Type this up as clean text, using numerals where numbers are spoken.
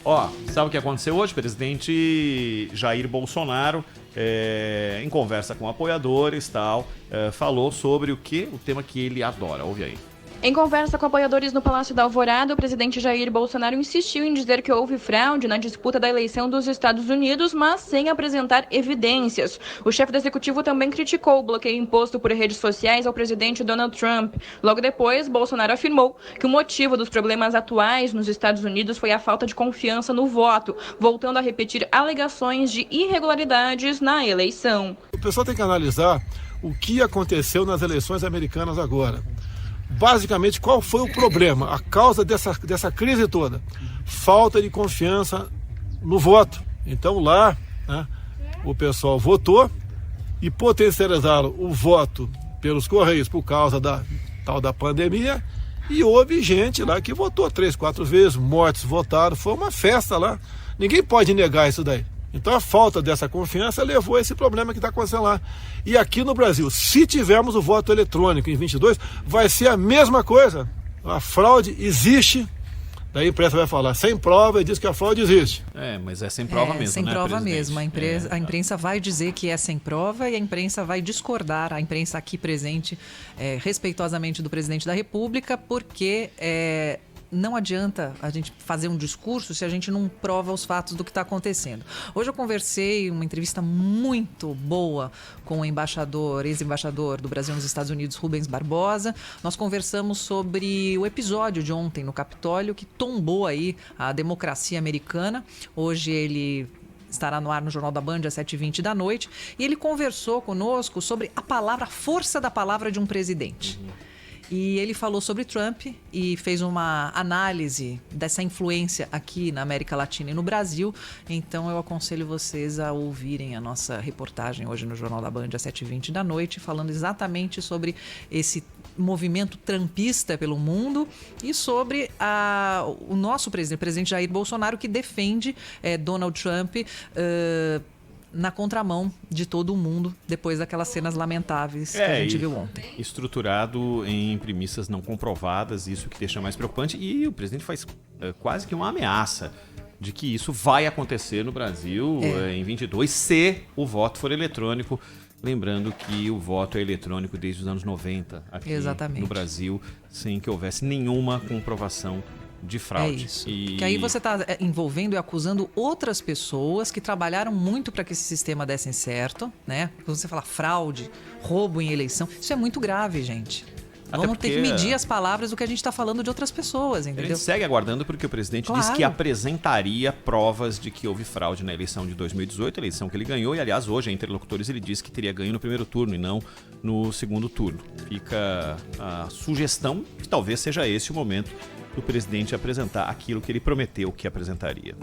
Ó, sabe o que aconteceu hoje? O presidente Jair Bolsonaro, em conversa com apoiadores, falou sobre o tema que ele adora. Ouve aí. Em conversa com apoiadores no Palácio da Alvorada, o presidente Jair Bolsonaro insistiu em dizer que houve fraude na disputa da eleição dos Estados Unidos, mas sem apresentar evidências. O chefe do executivo também criticou o bloqueio imposto por redes sociais ao presidente Donald Trump. Logo depois, Bolsonaro afirmou que o motivo dos problemas atuais nos Estados Unidos foi a falta de confiança no voto, voltando a repetir alegações de irregularidades na eleição. O pessoal tem que analisar o que aconteceu nas eleições americanas agora. Basicamente, qual foi o problema, a causa dessa crise toda? Falta de confiança no voto. Então lá, né, o pessoal votou e potencializaram o voto pelos Correios por causa da pandemia, e houve gente lá que votou 3, 4 vezes, mortos votaram, foi uma festa lá. Ninguém pode negar isso daí. Então a falta dessa confiança levou a esse problema que está acontecendo lá. E aqui no Brasil, se tivermos o voto eletrônico em 22, vai ser a mesma coisa. A fraude existe. Daí a imprensa vai falar sem prova e diz que a fraude existe. Mas é sem prova mesmo, sem né, prova presidente? mesmo. A imprensa vai dizer que é sem prova e a imprensa vai discordar. A imprensa aqui presente, respeitosamente do presidente da República, porque não adianta a gente fazer um discurso se a gente não prova os fatos do que está acontecendo. Hoje eu conversei, uma entrevista muito boa com o ex-embaixador do Brasil nos Estados Unidos, Rubens Barbosa. Nós conversamos sobre o episódio de ontem no Capitólio, que tombou aí a democracia americana. Hoje ele estará no ar no Jornal da Band às 7h20 da noite. E ele conversou conosco sobre a força da palavra de um presidente. E ele falou sobre Trump e fez uma análise dessa influência aqui na América Latina e no Brasil. Então eu aconselho vocês a ouvirem a nossa reportagem hoje no Jornal da Band às 7h20 da noite, falando exatamente sobre esse movimento trumpista pelo mundo e sobre o nosso presidente, o presidente Jair Bolsonaro, que defende Donald Trump na contramão de todo o mundo, depois daquelas cenas lamentáveis que a gente viu ontem. Estruturado em premissas não comprovadas, isso que deixa mais preocupante. E o presidente faz quase que uma ameaça de que isso vai acontecer no Brasil em 22, se o voto for eletrônico. Lembrando que o voto é eletrônico desde os anos 90 aqui no Brasil, sem que houvesse nenhuma comprovação de fraude. É isso. Que aí você está envolvendo e acusando outras pessoas que trabalharam muito para que esse sistema desse certo, né? Quando você fala fraude, roubo em eleição, isso é muito grave, gente. Vamos ter que medir as palavras do que a gente está falando de outras pessoas, entendeu? A gente segue aguardando porque o presidente disse que apresentaria provas de que houve fraude na eleição de 2018, a eleição que ele ganhou, e aliás hoje, em interlocutores, ele disse que teria ganho no primeiro turno e não no segundo turno. Fica a sugestão que talvez seja esse o momento do presidente apresentar aquilo que ele prometeu que apresentaria.